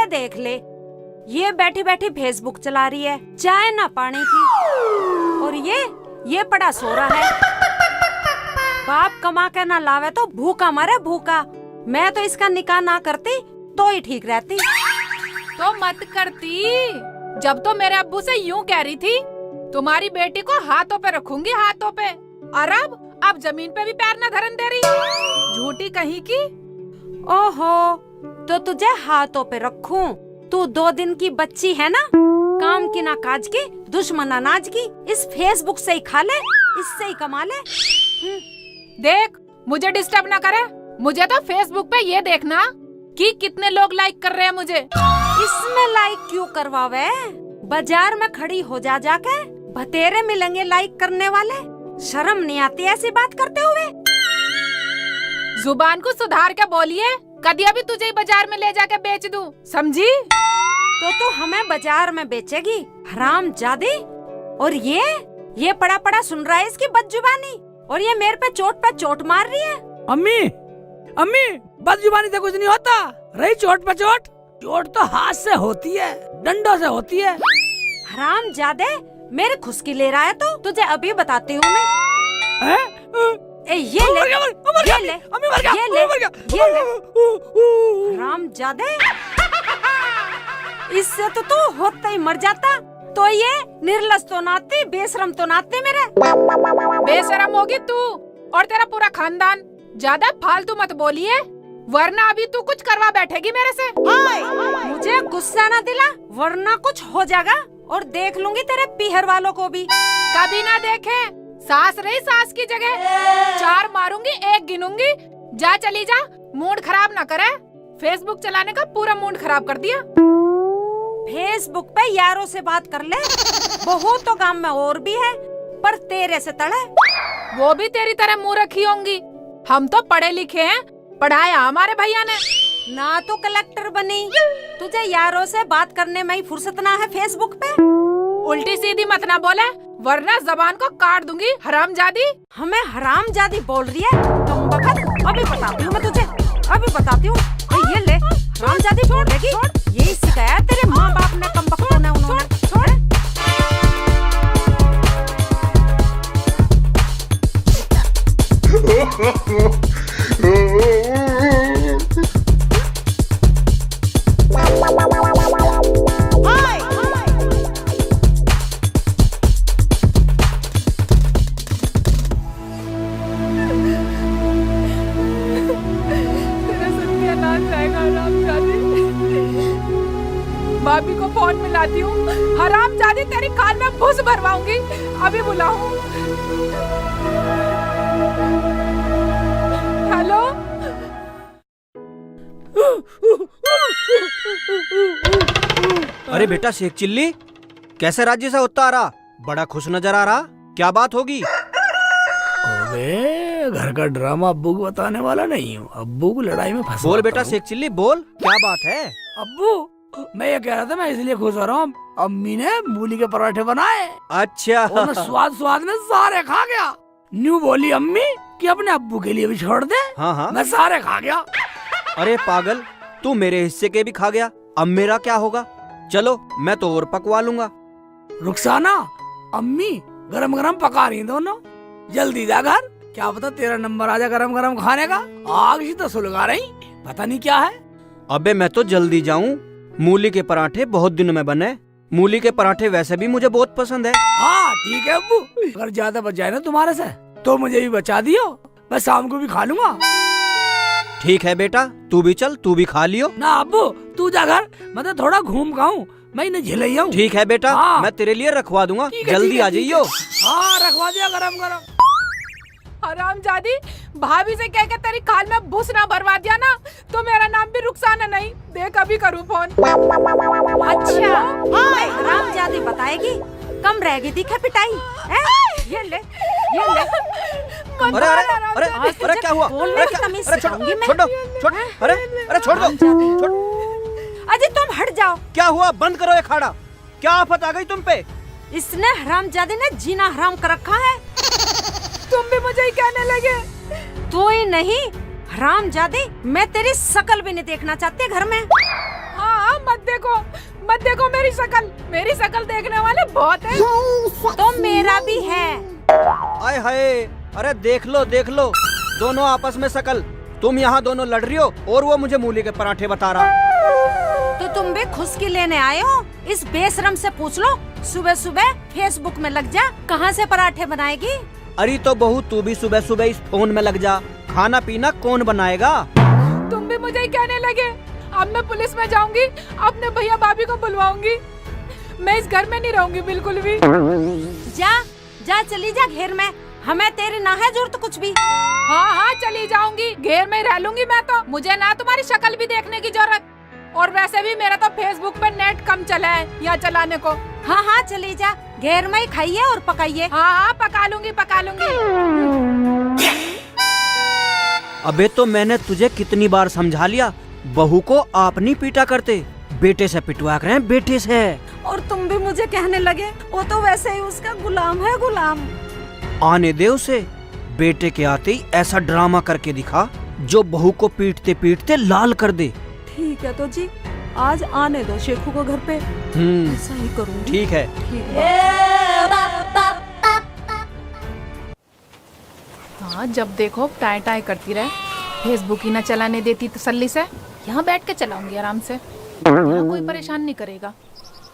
ये देख ले, ये बैठी बैठी फेसबुक चला रही है, चाय ना पानी की। और ये पड़ा सो रहा है। बाप कमा के ना लावे तो भूखा मरे भूखा। मैं तो इसका निकाह ना करती तो ही ठीक रहती। तो मत करती, जब तो मेरे अब्बू से यूं कह रही थी तुम्हारी बेटी को हाथों पे रखूंगी, हाथों पे। और अब जमीन पे भी पैर न धरन दे रही, झूठी कहीं की। ओहो, तो तुझे हाथों पे रखूं? तू 2 दिन की बच्ची है ना, काम की ना काज की, दुश्मन अनाज की। इस फेसबुक से ही खा ले, इससे ही कमा ले। देख, मुझे डिस्टर्ब ना करे। मुझे तो फेसबुक पे ये देखना कि कितने लोग लाइक कर रहे हैं मुझे। इसमें लाइक क्यों करवावे? बाजार में खड़ी हो जाके बतेरे मिलेंगे लाइक करने वाले। शर्म नहीं आती ऐसी बात करते हुए? जुबान को सुधार के बोलिए, कभी अभी तुझे बाजार में ले जाके बेच दूं, समझी? तो तू हमें बाजार में बेचेगी, हरामजादी? और ये पड़ा पड़ा सुन रहा है इसकी बदजुबानी, और ये मेरे पे चोट मार रही है। अम्मी बदजुबानी से कुछ नहीं होता। रही चोट पे चोट तो हाथ से होती है, डंडों से होती है। हरामजादे, मेरे खुशकी ले रहा है तो तुझे अभी बताती हूँ मैं। ये ले हरामजादे, इससे तो तू होता ही मर जाता। तो ये निर्लज तो नाती, बेशरम तो नाती मेरे। बेशरम होगी तू और तेरा पूरा खानदान। ज्यादा फालतू मत बोलिए, वरना अभी तू कुछ करवा बैठेगी मेरे से। मुझे गुस्सा ना दिला, वरना कुछ हो जाएगा। और देख लूंगी तेरे पीहर वालों को भी। कभी ना देखे, सास रही सास की जगह। 4 मारूंगी, 1 गिनूंगी। जा चली जा, मूड खराब ना करे। फेसबुक चलाने का पूरा मूड खराब कर दिया। फेसबुक पे यारों से बात कर ले, बहुत तो काम में और भी है, पर तेरे से तड़े। वो भी तेरी तरह मुँह रखी होंगी। हम तो पढ़े लिखे हैं, पढ़ाया हमारे भैया ने। ना तो कलेक्टर बनी, तुझे यारों से बात करने में ही फुर्सत ना है फेसबुक पे। उल्टी सीधी मत ना बोले, वरना जबान को काट दूंगी, हरामजादी। हमें हरामजादी बोल रही है? कमबख्त, अभी बताती हूँ मैं तुझे, अभी बताती हूँ। ये ले, हरामजादी बोलेगी। यही सिखाया तेरे माँ बाप ने कमबख्तों ने, उन्होंने। छोड़। भाभी को फोन मिलाती हूँ, हरामजादी तेरी कान में भूस भरवाऊंगी। अभी बुलाऊं? हेलो, अरे बेटा शेख चिल्ली, कैसे राज्य से होता आ रहा? बड़ा खुश नजर आ रहा, क्या बात होगी? अबे घर का ड्रामा अब्बू को बताने वाला नहीं हूँ, अब्बू को लड़ाई में फंसा। बोल बेटा शेख चिल्ली, बोल क्या बात है? अब्बू, मैं ये कह रहा था, मैं इसलिए खुश हो रहा हूँ, अम्मी ने मूली के पराठे बनाए। अच्छा। और मैं स्वाद में सारे खा गया। न्यू बोली अम्मी कि अपने अब्बू के लिए भी छोड़ दे। हाँ। मैं सारे खा गया। अरे पागल, तू मेरे हिस्से के भी खा गया, अब मेरा क्या होगा? चलो मैं तो और पकवा लूंगा। रुखसाना, अम्मी गरम गरम पका रही दोनों, जल्दी जा घर, क्या पता तेरा नंबर आ जाए गरम गरम खाने का। आग ही तो सुलगा रही, पता नहीं क्या है। अबे मैं तो जल्दी जाऊं, मूली के पराठे बहुत दिनों में बने। मूली के पराठे वैसे भी मुझे बहुत पसंद है। हाँ ठीक है अब्बू, अगर ज्यादा बच जाए ना तुम्हारे से तो मुझे भी बचा दियो, मैं शाम को भी खा लूंगा। ठीक है बेटा, तू भी चल, तू भी खा लियो। ना अब्बू, तू जा घर, मैं तो थोड़ा घूम गाऊं, मैं इन्हें झिलई हूँ। ठीक है बेटा, हाँ। मैं तेरे लिए रखवा दूंगा, जल्दी ठीक है, आ जाइयो। हाँ रखवा दिया गरम गरम। हरामजादी, भाभी से कह के तेरी कान में भूस ना भरवा दिया ना, तो मेरा नाम भी रुखसाना नहीं। देख अभी करूँ फोन। अच्छा, हरामजादी बताएगी, कम रहेगी दिखे पिटाई। ये ले। अरे क्या हुआ? बोलने की तमीज सिखाऊंगी मैं। छोड़ दो, अरे छोड़ दो। अजी तुम हट जाओ। क्या हुआ? बंद करो ये खाड़ा। क्या आफत आ गई तुम पे? इसने हरामजादी ने जीना हराम कर रखा है। तुम भी मुझे ही कहने लगे। तू ही नहीं, हरामजादी, मैं तेरी शकल भी नहीं देखना चाहती घर में। हाँ, मत देखो मेरी शक्ल देखने वाले बहुत हैं। तो मेरा भी है। आय हाय, अरे देख लो दोनों आपस में शकल। तुम यहाँ दोनों लड़ रही हो और वो मुझे मूली के पराठे बता रहा। तो तुम भी खुशकी लेने आए हो? इस बेशरम से पूछ लो, सुबह सुबह फेसबुक में लग जा, कहाँ से पराठे बनाएगी? अरे तो बहू तू भी सुबह सुबह इस फोन में लग जा, खाना पीना कौन बनाएगा? तुम भी मुझे ही कहने लगे। अब मैं पुलिस में जाऊंगी, अपने भैया भाभी को बुलवाऊंगी। मैं इस घर में नहीं रहूंगी बिल्कुल भी। जा चली जा घेर में, हमें तेरी ना है जरूरत कुछ भी। हाँ चली जाऊंगी, घेर में रह लूंगी मैं तो। मुझे ना तुम्हारी शक्ल भी देखने की जरूरत। और वैसे भी मेरा तो फेसबुक पे नेट कम चला है यहाँ चलाने को। हाँ चली जा, घेर में ही खाइए और पकाइए। हाँ पका लूंगी। अबे तो मैंने तुझे कितनी बार समझा लिया, बहू को आप नहीं पीटा करते, बेटे से पिटवा कर हैं, बेटे से। और तुम भी मुझे कहने लगे, वो तो वैसे ही उसका गुलाम है, गुलाम। आने दे उसे, बेटे के आते ही ऐसा ड्रामा करके दिखा जो बहू को पीटते पीटते लाल कर दे। ठीक है तो जी, आज आने दो शेखू को घर पे, ऐसा ही करूँगी। ठीक है। हाँ जब देखो टाई टाई करती रहे, फेसबुक ही न चलाने देती तसल्ली से। यहाँ बैठ के चलाऊंगी आराम से, यहाँ कोई परेशान नहीं करेगा।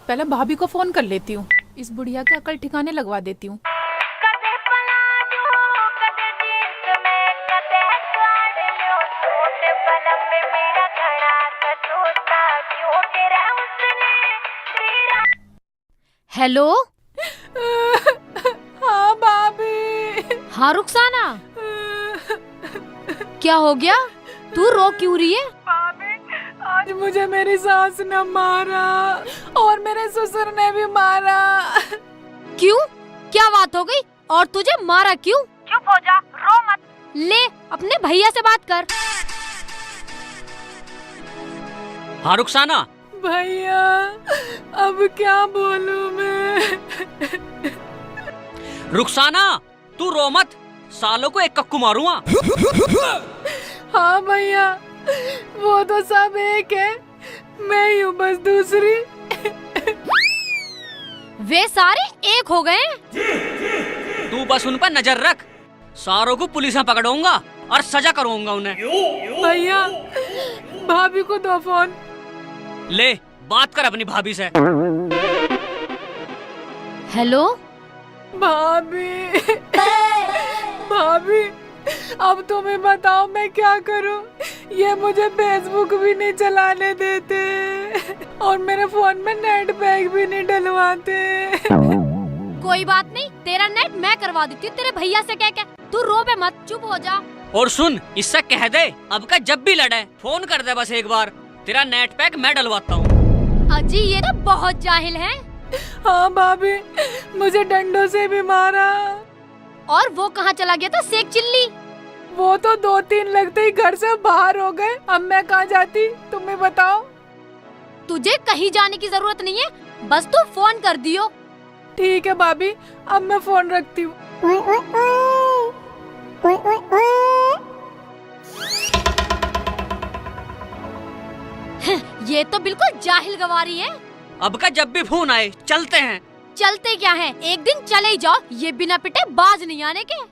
पहले भाभी को फोन कर लेती हूँ, इस बुढ़िया के अकल ठिकाने लगवा देती हूँ। हेलो। हाँ भाभी। हाँ रुखसाना, क्या हो गया? तू रो क्यों रही है? भाभी, आज मुझे मेरी सास ने मारा और मेरे ससुर ने भी मारा। क्यों? क्या बात हो गई? और तुझे मारा क्यों? चुप हो जा, रो मत। ले अपने भैया से बात कर। हाँ रुखसाना। भैया अब क्या बोलूं मैं? रुखसाना तू रो मत, सालों को एक कक्कू मारूंगा। हाँ भैया, वो तो सब एक है, मैं ही हूँ बस दूसरी। वे सारे एक हो गए? तू बस उन पर नजर रख, सारों को पुलिस में पकड़ूंगा और सजा करूंगा उन्हें। भैया भाभी को दो फोन। ले बात कर अपनी भाभी से। हेलो भाभी। भाभी अब तुम्हें बताओ मैं क्या करूं? ये मुझे फेसबुक भी नहीं चलाने देते और मेरे फोन में नेट पैक भी नहीं डलवाते। कोई बात नहीं, तेरा नेट मैं करवा देती हूँ तेरे भैया से कह के। तू रो पे मत, चुप हो जा। और सुन, इससे कह दे अब का जब भी लड़े फोन कर दे बस एक बार, तेरा नेट पैक मैं डलवाता हूँ। अजी ये तो बहुत जाहिल है। हाँ भाभी, मुझे डंडों से भी मारा। और वो कहाँ चला गया था शेख चिल्ली? वो तो 2-3 लगते ही घर से बाहर हो गए। अब मैं कहाँ जाती, तुम्हें बताओ। तुझे कहीं जाने की जरूरत नहीं है, बस तू फोन कर दियो। ठीक है भाभी, अब मैं फोन रखती हूँ। ये तो बिल्कुल जाहिल गवारी है। अब का जब भी फोन आए चलते हैं। चलते क्या है, एक दिन चले ही जाओ, ये बिना पिटे बाज नहीं आने के।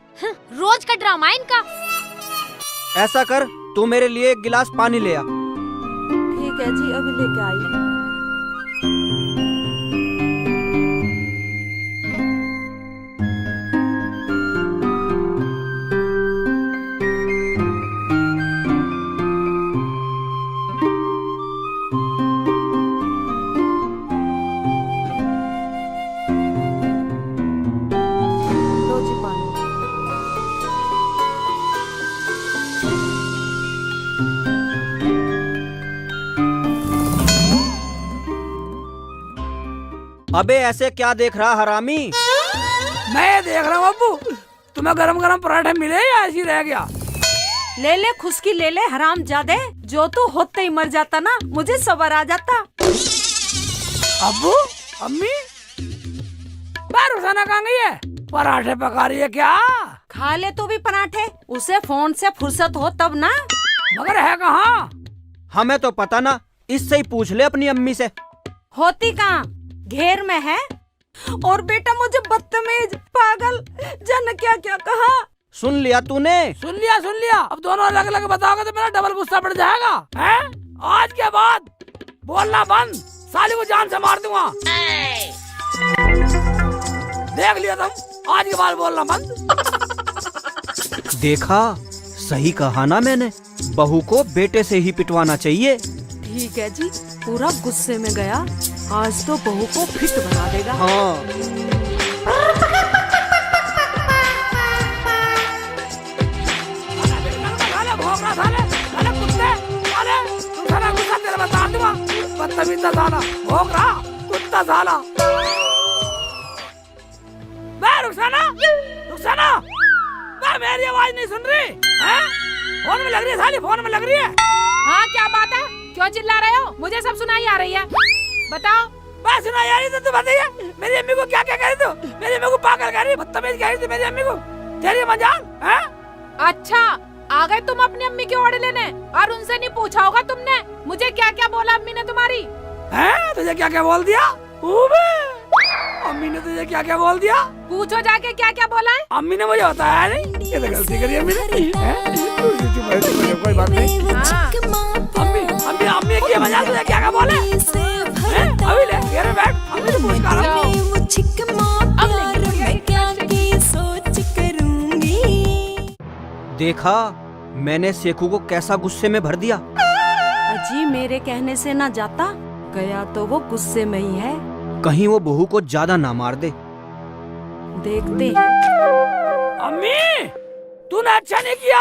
रोज का ड्रामा है इनका। ऐसा कर, तू मेरे लिए एक गिलास पानी ले आ। ठीक है जी, अभी लेके आई। लो जी पानी। अबे ऐसे क्या देख रहा हरामी? मैं देख रहा हूँ अब्बू, तुम्हें गरम गरम पराठे मिले या ऐसे ही रह गया? ले ले खुशकी ले ले हराम जादे, जो तू होते ही मर जाता ना, मुझे सबर आ जाता। अब्बू, अम्मी, रुखसाना कहाँ गई है? पराठे पका रही है क्या? खा ले तू भी पराठे, उसे फोन से फुर्सत हो तब ना। मगर है कहाँ? हमें तो पता ना, इससे ही पूछ ले अपनी अम्मी से। होती कहाँ, घेर में है। और बेटा मुझे बदतमीज, पागल, जाने क्या क्या कहा। सुन लिया तूने? सुन लिया। अब दोनों अलग अलग बताओगे तो मेरा डबल गुस्सा बढ़ जाएगा। हैं? आज के बाद बोलना बंद, साली को जान से मार दूंगा। देख लिया तुम, आज के बाद बोलना बंद। देखा, सही कहा ना मैंने, बहू को बेटे से ही पिटवाना चाहिए। ठीक है जी, पूरा गुस्से में गया, आज तो बहू को फिट बना देगा। हाँ। बदतमीज़ साला, भौंक रहा कुत्ता साला। रुखसाना, मेरी आवाज नहीं सुन रही है? फोन में लग रही है साली, फोन में लग रही है। हाँ क्या बात है, क्यों चिल्ला रहे हो? मुझे सब सुनाई आ रही है, बताओ। बस सुनाई आ रही तो तू बताइए, मेरी अम्मी को क्या क्या कह रही तू? मेरी अम्मी को पागल कह रही, बदतमीज कह रही थी मेरी अम्मी को। तेरी मजाल है? अच्छा, आ गए तुम अपनी अम्मी के ओढ़ लेने, और उनसे नहीं पूछा होगा तुमने मुझे क्या क्या बोला अम्मी ने तुम्हारी? हैं? तुझे क्या क्या बोल दिया? अम्मी ने तुझे क्या क्या बोल दिया? पूछो जाके क्या क्या बोला है। अम्मी ने मुझे बताया नहीं, ये तो गलती करी अम्मी ने। कोई बात नहीं। अम्मी की मजाल तुझे क्या क्या बोले? अभी ले घेर में बैठ, अम्मी से पूछ कर रहा हूँ। देखा, मैंने सेखू को कैसा गुस्से में भर दिया। अजी मेरे कहने से ना जाता, गया तो वो गुस्से में ही है। कहीं वो बहू को ज्यादा ना मार दे। देखते। अम्मी, तूने अच्छा नहीं किया।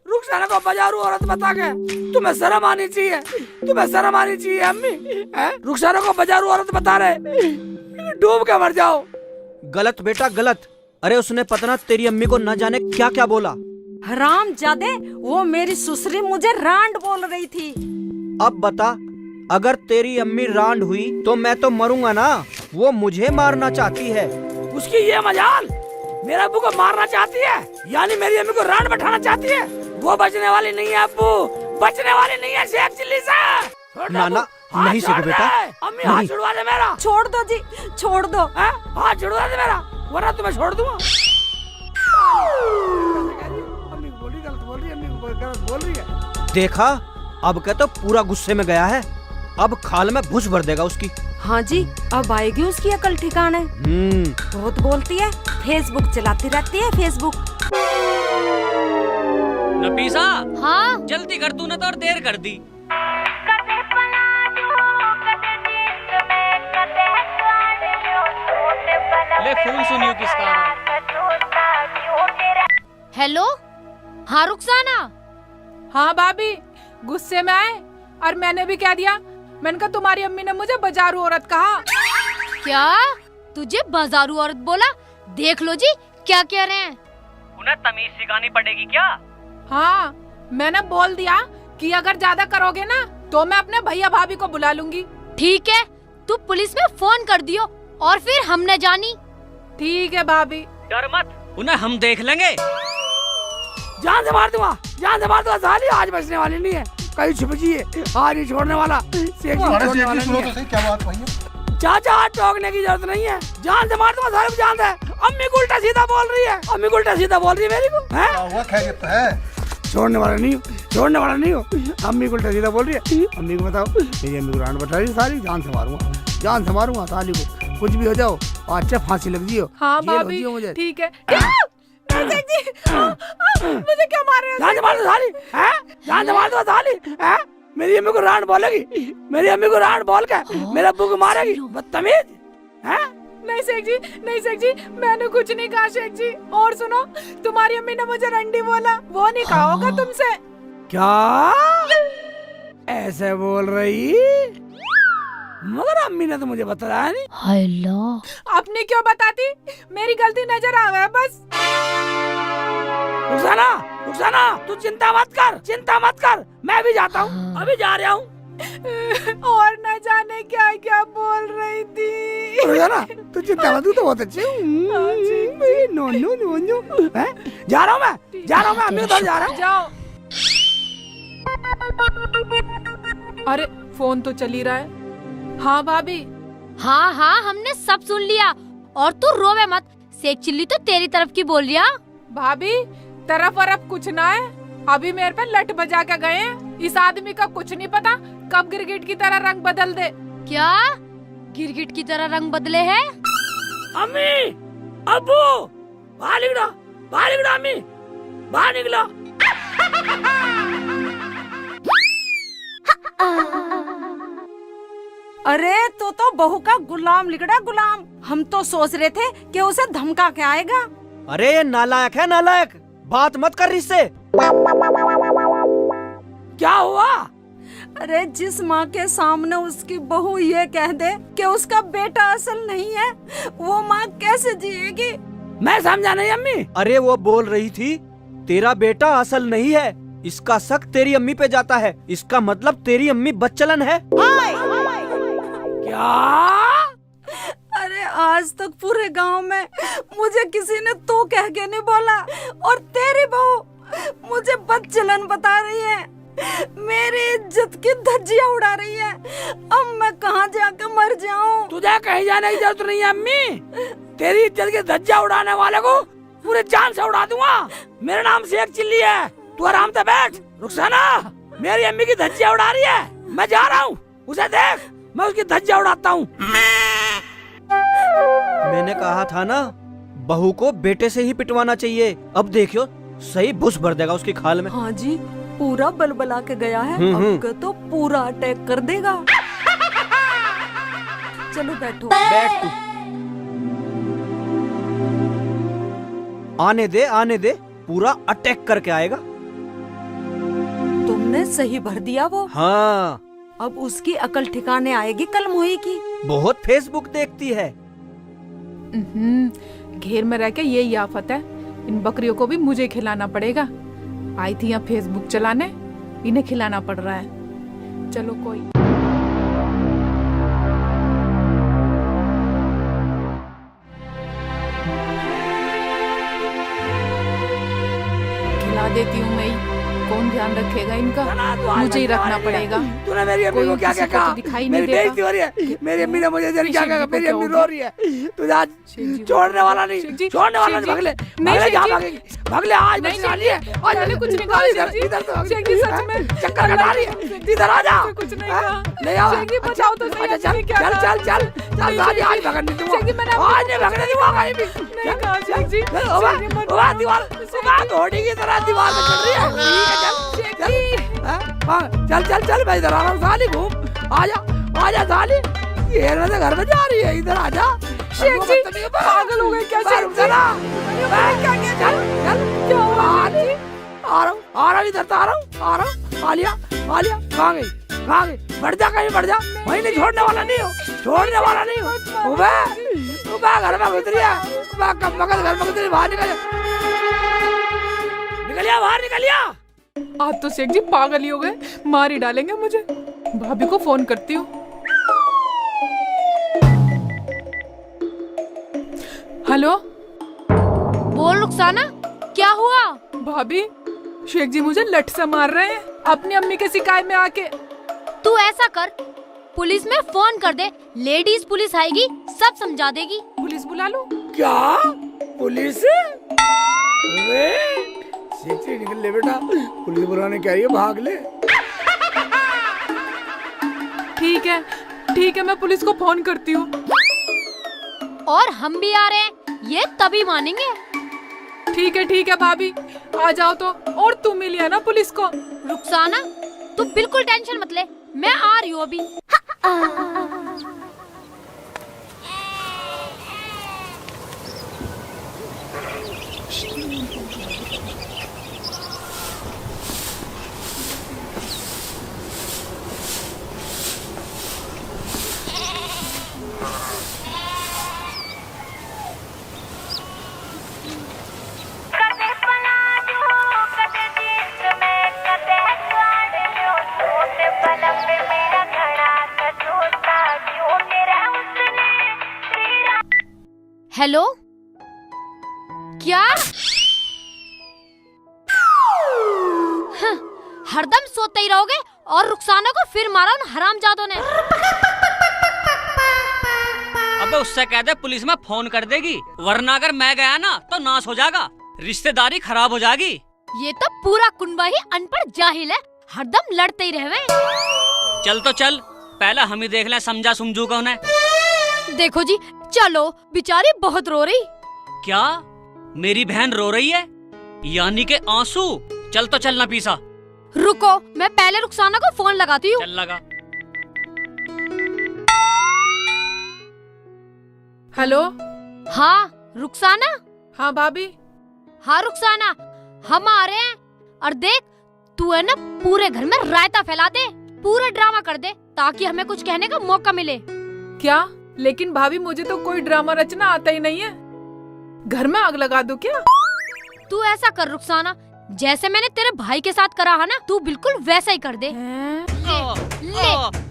रुखसाना को बाजारू औरत बता के, तुम्हें शर्म आनी चाहिए, तुम्हें शर्म आनी चाहिए अम्मी। रुखसाना को बाजारू औरत बता रहे, डूब के मर जाओ। गलत बेटा गलत। अरे उसने पता ना तेरी अम्मी को न जाने क्या क्या बोला। हरामजादे, वो मेरी सुसरी मुझे रांड बोल रही थी। अब बता, अगर तेरी अम्मी रांड हुई तो मैं तो मरूंगा ना। वो मुझे मारना चाहती है। उसकी ये मजाल, मेरे अब्बू को मारना चाहती है, यानी मेरी अम्मी को रांड बैठाना चाहती है। वो बचने वाली नहीं है अब्बू, बचने वाली नहीं है शेख चिल्ली से। ना नहीं सेखू बेटा, अम्मी हाथ छुड़वा दे मेरा। छोड़ दो जी, छोड़ दो। हाथ छुड़वा दे मेरा, वरना तुम्हें छोड़ दूंगा। अम्मी गलत बोल रही है, अम्मी गलत बोल रही है। देखा, अब क्या तो पूरा गुस्से में गया है। अब खाल में भुस भर देगा उसकी। हाँ जी, अब आएगी उसकी अकल ठिकाने। बहुत बोलती है, फेसबुक चलाती रहती है, फेसबुक। नफीसा, हाँ जल्दी कर, तूने तो और देर कर दी। ले फोन सुनियो किसका आ रहा है। हेलो, हाँ रुखसाना। हाँ भाभी, गुस्से में आए और मैंने भी क्या दिया, मैंने कहा तुम्हारी अम्मी ने मुझे बाजारू औरत कहा। क्या तुझे बाजारू औरत बोला? देख लो जी क्या कह रहे हैं। उन्हें तमीज सिखानी पड़ेगी क्या? हाँ, मैंने बोल दिया कि अगर ज्यादा करोगे ना तो मैं अपने भैया भाभी को बुला लूंगी। ठीक है, तू पुलिस में फोन कर दियो और फिर हमने जानी। ठीक है भाभी। डर मत, उन्हें हम देख लेंगे। जान से मार दूंगा, जान से मार दूंगा साली। आज बचने वाली नहीं है, कहीं छुप जी है, आज नहीं छोड़ने वाला। छोड़ने वाला नहीं है। क्या बात भैया? चाचा हाथ टोकने की जरूरत नहीं है, जान से मार दूंगा सारे को। जान है, अम्मी को उल्टा सीधा बोल रही है, अम्मी को उल्टा सीधा बोल रही है मेरी को। हुआ खैरियत है? छोड़ने वाला नहीं हो, छोड़ने वाला नहीं हो। अम्मी को उल्टा सीधा बोल रही है। अम्मी को बताओ, मेरी अम्मी को रांड बैठा रही सारी। जान से मारूंगा, जान से मारूंगा साली को। कुछ भी हो जाओ, अच्छा फांसी लग जियो। हाँ जेल हो भाभी, जियो मुझे। ठीक है। मुझे क्या मार रहे हो? जान से मार दो साली, जान से मार दो साली। मेरी अम्मी को रांड बोलेगी, मेरी अम्मी को रांड बोल के मेरे अब्बू को मारेगी, बदतमीज। नहीं शेख जी, नहीं शेख जी, मैंने कुछ नहीं कहा शेख जी। और सुनो, तुम्हारी अम्मी ने मुझे रंडी बोला, वो नहीं कहा होगा तुमसे। क्या ऐसे बोल रही? मगर अम्मी ने तो मुझे बताया नहीं। हेलो, अपनी क्यों बताती, मेरी गलती नजर आ गया बस। रुखसाना, रुखसाना, तू चिंता मत कर, चिंता मत कर, मैं भी जाता हूँ, अभी जा रहा हूँ। और न जाने क्या क्या बोल रही थी। रुखसाना, तू चिंता मत, तू तो बहुत अच्छी। नो नो नो नो, जा रहा हूँ मैं, जा रहा हूँ मैं, अम्मी उधर जा रहा हूँ। जाओ। अरे फोन तो चल ही रहा है। हाँ भाभी। हाँ हाँ हमने सब सुन लिया। और तू रोवे मत, शेख चिल्ली तो तेरी तरफ की बोल रहा। भाभी तरफ वरफ कुछ ना है, अभी मेरे पे लट बजा के गए हैं। इस आदमी का कुछ नहीं पता कब गिरगिट की तरह रंग बदल दे। क्या गिरगिट की तरह रंग बदले है? अम्मी, अब्बू, बाहर निकलो, बाहर निकलो अम्मी, बाहर निकलो। अरे तो बहू का गुलाम लिगड़ा गुलाम। हम तो सोच रहे थे कि उसे धमका के आएगा। अरे ये नालायक है, नालायक। बात मत कर इससे। क्या हुआ? अरे जिस माँ के सामने उसकी बहू ये कह दे कि उसका बेटा असल नहीं है, वो माँ कैसे जिएगी? मैं समझा नहीं अम्मी। अरे वो बोल रही थी तेरा बेटा असल नहीं है, इसका शक तेरी अम्मी पे जाता है, इसका मतलब तेरी अम्मी बदचलन है। क्या? अरे आज तक पूरे गांव में मुझे किसी ने तो कह के नहीं बोला, और तेरी बहू मुझे बदचलन बता रही है, मेरी इज्जत की धज्जियां उड़ा रही है। अब मैं कहाँ जाकर मर जाऊं? तुझे कहीं जाने की जरूरत नहीं है अम्मी। तेरी इज्जत की धज्जियां उड़ाने वाले को पूरे जान से उड़ा दूंगा। मेरा नाम शेख चिल्ली है, तू आराम से बैठ। रुखसाना मेरी अम्मी की धज्जियां उड़ा रही है, मैं जा रहा हूँ, उसे देख, मैं उसकी धज्जियां उड़ाता हूँ। मैंने कहा था ना, बहू को बेटे से ही पिटवाना चाहिए। अब देखियो सही बुश भर देगा उसकी खाल में। हाँ जी, पूरा बलबला के गया है, अब के तो पूरा अटैक कर देगा। चलो बैठो। बैठ तू। आने दे, आने दे, पूरा अटैक करके आएगा। तुमने सही भर दिया वो। हाँ, अब उसकी अकल ठिकाने आएगी कल मोही की। बहुत फेसबुक देखती है। घेर में रह के यही आफत है, इन बकरियों को भी मुझे खिलाना पड़ेगा। आई थी यहाँ फेसबुक चलाने, इन्हें खिलाना पड़ रहा है। चलो कोई खिला देती हूँ मैं ही। कौन ध्यान रखेगा इनका? मुझे ही रखना पड़ेगा। तूने मेरी अम्मी को क्या क्या कहा? दिखाई मेरी नहीं बेइज्जती हो रही है। मेरी अम्मी ने मुझे क्या कहा? मेरी अम्मी रो रही है। तुझे आज छोड़ने वाला नहीं, छोड़ने वाला नहीं। भागले, भागले, जहाँ भागेगी भागले। आज बच जानी है, आज मैंने कुछ नहीं कहा। इधर तो शेख जी सच में चक्कर कटा रही है। इधर आ जा। कुछ नहीं कहा। नहीं आ। शेख जी बताओ तो सही, अच्छा चल क्या चल कहा? चल चल चल, आज भगने दूंगा। शेख जी मैंने आज नहीं भगने दूंगा कहीं भी। नहीं कहा शेख जी। दीवार दीवार घोड़ी की तरह दीवार में चल रही है। ठीक है, चल चल चल, मैं इधर आ रहा हूँ। साली घूम, आजा आजा साली, ये से घर में जा रही है, इधर आजा। शेख जी पागल हो गए क्या? शेख जी चल चल, क्या हुआ? आ रहा हूँ, इधर तो आ रहा हूँ। आलिया आलिया कहाँ गई, कहाँ गई? बढ़ जा, कहीं बढ़ जा, वहीं नहीं, छोड़ने वाला नहीं हो, छोड़ने वाला नहीं हो। उबे घर में घुस रही है, कम मगज घर में घुस रही, बाहर निकलिया, बाहर निकलिया। आज तो शेख जी पागल ही हो गए, मार ही डालेंगे मुझे। भाभी को फोन करती हूँ। हेलो, बोल रुखसाना, क्या हुआ? भाभी शेख जी मुझे लठ से मार रहे हैं अपनी अम्मी के शिकायत में आके। तू ऐसा कर, पुलिस में फोन कर दे, लेडीज पुलिस आएगी, सब समझा देगी। पुलिस बुला लो? क्या पुलिस? सीधी निकल ले बेटा, पुलिस बुलाने क्या है, भाग ले। ठीक है, मैं पुलिस को फोन करती हूँ। और हम भी आ रहे हैं, ये तभी मानेंगे। ठीक है भाभी, आ जाओ तो। और तू मिल लिया ना पुलिस को? रुखसाना तू बिल्कुल टेंशन मत ले, मैं आ रही हूँ अभी। हेलो, क्या? हरदम सोते ही रहोगे और रुखसाना को फिर मारा उन हरामजादों ने। अबे उससे कह दे पुलिस में फोन कर देगी, वरना अगर मैं गया ना तो नाश हो जाएगा, रिश्तेदारी खराब हो जाएगी। ये तो पूरा कुनबा ही अनपढ़ जाहिल है, हरदम लड़ते ही रहे। चल तो चल, पहले हम ही देख लें समझा समझू कौन है। देखो जी, चलो, बेचारी बहुत रो रही। क्या मेरी बहन रो रही है? यानी के आंसू? चल तो चल नफीसा। रुको, मैं पहले रुखसाना को फोन लगाती हूँ। चल लगा। हेलो। हाँ रुखसाना। हाँ भाभी। हाँ रुखसाना, हम आ रहे हैं। और देख, तू है ना पूरे घर में रायता फैला दे, पूरा ड्रामा कर दे, ताकि हमें कुछ कहने का मौका मिले। क्या? लेकिन भाभी मुझे तो कोई ड्रामा रचना आता ही नहीं है। घर में आग लगा दूं क्या? तू ऐसा कर रुखसाना, जैसे मैंने तेरे भाई के साथ करा है ना, तू बिल्कुल वैसा ही कर दे। ले,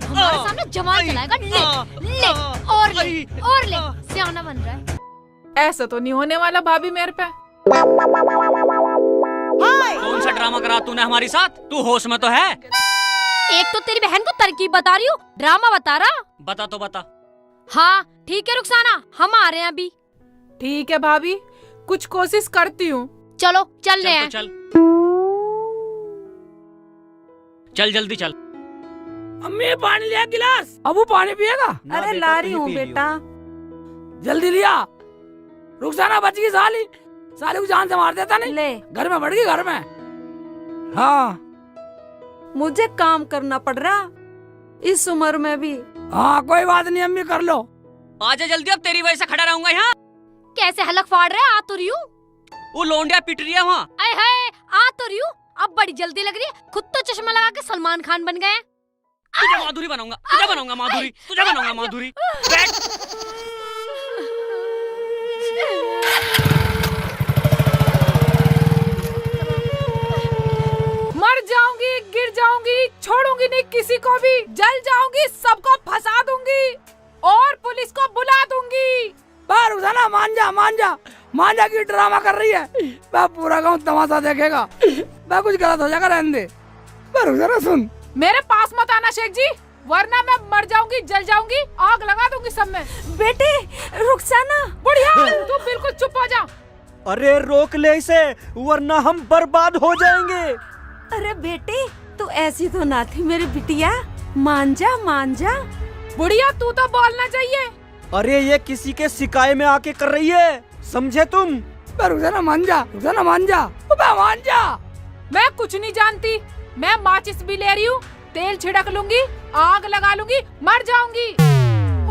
हमारे सामने जमाल चलाएगा। ले और ले, सियाना बन रहा है। ऐसा तो नहीं होने वाला भाभी मेरे पे। कौन सा ड्रामा करा तूने हमारी साथ? तू होश में तो है? एक तो तेरी बहन को तरकीब बता रही हूँ, ड्रामा बता रहा। बता तो बता। हाँ ठीक है रुखसाना, हम आ रहे हैं अभी। ठीक है भाभी, कुछ कोशिश करती हूँ। चलो चल रहे हैं। चल चल जल्दी चल। अम्मी पानी लिया गिलास, अबू पानी पिएगा? अरे ला रही हूँ बेटा। जल्दी लिया। रुखसाना बच गई, साली साली को जान से मार देता नहीं। ले, घर में बढ़ गई, घर में। हाँ मुझे काम करना पड़ रहा इस उम्र में भी। हाँ कोई बात नहीं अम्मी, कर लो। आजा जल्दी, अब तेरी वजह से खड़ा रहूंगा यहाँ। कैसे हलक फाड़ रहे हैं? आ तो रही हूँ। वो लोंडिया पिट रही है वहाँ। आए हाय, आ तो रही हूँ। अब बड़ी जल्दी लग रही है, खुद तो चश्मा लगा के सलमान खान बन गए। तुझे माधुरी बनाऊंगा, तुझे बनाऊंगा माधुरी, तुझे बनाऊंगा माधुरी। बैठ। मर जाऊंगी, गिर जाऊंगी, छोड़ूंगी नहीं किसी को भी, जल जाऊंगी, सबको फंसा दूंगी और पुलिस को बुला दूंगी। रुखसाना मान जा, मान जा, मान जा की ड्रामा कर रही है। मैं पूरा गाँव तमाशा देखेगा। मैं कुछ गलत हो जाएगा, रहने दे। रुखसाना सुन, मेरे पास मत आना शेख जी, वरना मैं मर जाऊंगी, जल जाऊंगी, आग लगा दूंगी सब में। बेटे रुखसाना। बुढ़िया तू बिल्कुल चुप हो जा। अरे रोक ले इसे, वरना हम बर्बाद हो जाएंगे। अरे बेटे, तू ऐसी तो ना थी मेरी बिटिया, मान जा मान जा। बुढ़िया तू तो बोलना चाहिए। अरे ये किसी के शिकायत में आके कर रही है, समझे तुम? रुखसाना मान जा, रुखसाना मान जा, मान जा। मैं कुछ नहीं जानती, मैं माचिस भी ले रही हूँ, तेल छिड़क लूंगी, आग लगा लूंगी, मर जाऊंगी।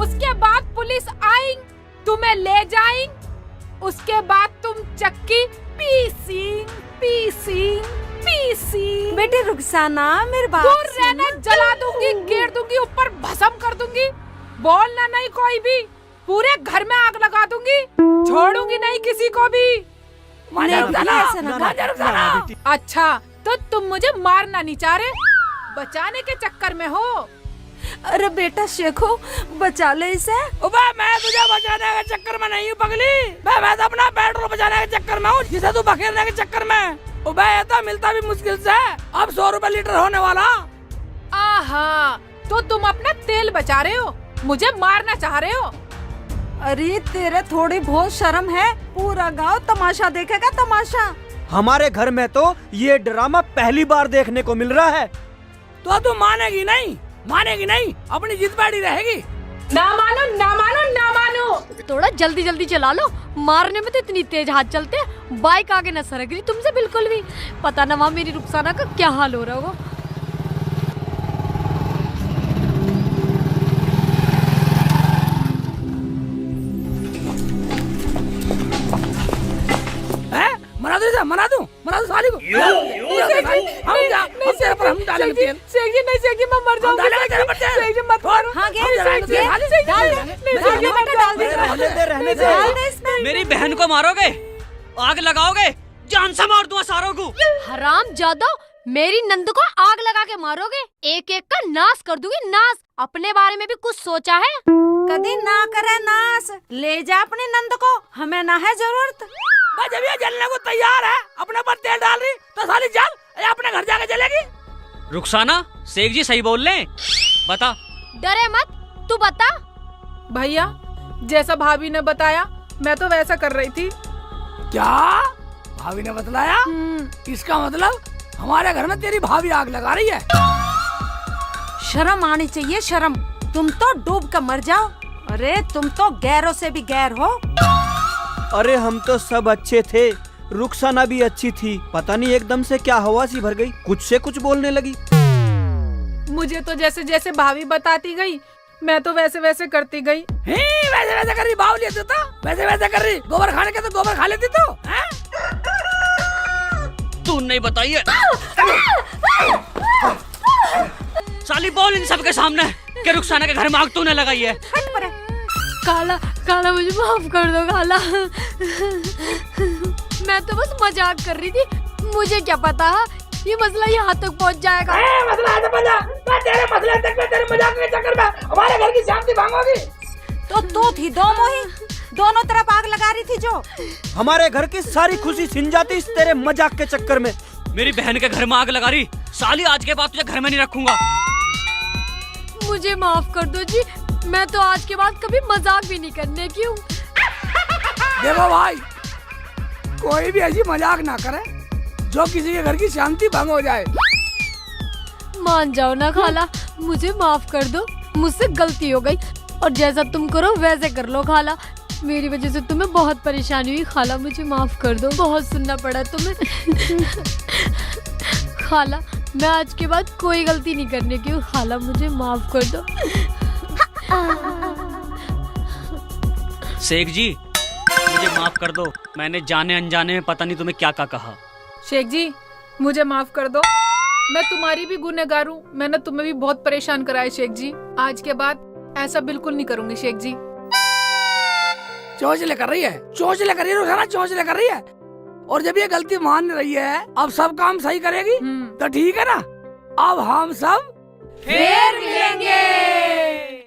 उसके बाद पुलिस आएंगी, तुम्हें ले जाएंगी, उसके बाद तुम चक्की पीसी। बेटे रुखसाना, मेरे बात दूर रहना, जला दूंगी, घेर दूंगी, ऊपर भस्म कर दूंगी, बोलना नहीं कोई भी, पूरे घर में आग लगा दूंगी, छोड़ूंगी नहीं किसी को भी। अच्छा तो तुम मुझे मारना नहीं चाह रहे, बचाने के चक्कर में हो। अरे बेटा शेखो, बचा ले इसे। मैं तुझे बचाने के चक्कर में नहीं हूँ पगली। मैं तो अपना पेट्रोल बचाने के चक्कर में हूँ, जिसे तू बखेरने के चक्कर में। ये तो मिलता भी मुश्किल से, अब 100 रुपए लीटर होने वाला। आहा, तो तुम अपना तेल बचा रहे हो, मुझे मारना चाह रहे हो। अरे तेरे थोड़ी बहुत शर्म है, पूरा गांव तमाशा देखेगा, तमाशा। हमारे घर में तो ये ड्रामा पहली बार देखने को मिल रहा है। तो तू मानेगी नहीं, मानेगी नहीं, अपनी जिद बैठी रहेगी। ना मानो, ना मानो, ना मानो। थोड़ा जल्दी जल्दी चला लो, मारने में तो इतनी तेज हाथ चलते हैं, बाइक आगे न सरक रही तुमसे बिल्कुल भी। पता ना वहाँ मेरी रुखसाना का क्या हाल हो रहा होगा। मना दूं साली को। हम डालेंगे तेल। शेख जी नहीं, शेख जी मैं मर जाऊंगी। शेख जी मत मारो। हाँ मेरी बहन को मारोगे, आग लगाओगे, जान से मार दूंगा सारों को। हराम जादो, मेरी नंद को आग लगा के मारोगे, एक एक का नाश कर दूंगी, नाश। अपने बारे में भी कुछ सोचा है? कभी ना करे नाश, ले जा अपनी नंद को, हमें ना है जरूरत। जब ये जलने को तैयार है, अपने पर तेल डाल रही तो साली जल, अपने घर जाके जलेगी। रुखसाना, शेख जी सही बोल रहे, बता। डरे मत, तू बता। भैया जैसा भाभी ने बताया मैं तो वैसा कर रही थी। क्या भाभी ने बतलाया? इसका मतलब हमारे घर में तेरी भाभी आग लगा रही है। शर्म आनी चाहिए, शर्म। तुम तो डूब कर मर जाओ। अरे तुम तो गैरों से भी गैर हो। अरे हम तो सब अच्छे थे, रुखसाना भी अच्छी थी, पता नहीं एकदम से क्या हवा सी भर गई, कुछ से कुछ बोलने लगी। मुझे तो जैसे जैसे भाभी बताती गई मैं तो वैसे वैसे करती गई। वैसे वैसे कर रही बावली है तू तो, वैसे वैसे कर रही। गोबर खाने के तो गोबर खा लेती तू, हैं? तू नहीं बताइए। साली बोल इन सबके सामने कि रुखसाना के घर में आग तूने लगाई है। काला काला मुझे माफ कर दो काला। मैं तो बस मजाक कर रही थी, मुझे क्या पता ये मसला यहाँ तक पहुँच जाएगा। मसला है तो बजा। मैं तेरे मसले तक में, तेरे मजाक के चक्कर में हमारे घर की शांति भांगोगी। तो तू थी दो मोही, दोनों तरफ आग लगा रही थी जो। हमारे घर की सारी खुशी छिन जाती इस तेरे मजाक के चक्कर में। मेरी बहन के घर में आग लगा रही, साली आज के बाद तुझे घर में नहीं रखूंगा। मुझे माफ कर दो जी, मैं तो आज के बाद कभी मजाक भी नहीं करने की हूँ। देखो भाई, कोई भी ऐसी मजाक ना करे जो किसी के घर की शांति भंग हो जाए। मान जाओ ना खाला, मुझे माफ कर दो, मुझसे गलती हो गई और जैसा तुम करो वैसे कर लो खाला। मेरी वजह से तुम्हें बहुत परेशानी हुई खाला, मुझे माफ कर दो, बहुत सुनना पड़ा तुम्हें। खाला मैं आज के बाद कोई गलती नहीं करने की हूँ खाला, मुझे माफ कर दो। शेख जी मुझे माफ कर दो, मैंने जाने अनजाने में पता नहीं तुम्हें क्या कहा। शेख जी मुझे माफ कर दो, मैं तुम्हारी भी गुनहगार हूँ, मैंने तुम्हें भी बहुत परेशान कराया शेख जी। आज के बाद ऐसा बिल्कुल नहीं करूँगी शेख जी। चोंचले कर रही है, चोंचले कर रही है रुखसाना, चोंचले कर रही है। और जब ये गलती मान रही है, अब सब काम सही करेगी तो ठीक है ना। अब हम सब फिर मिलेंगे।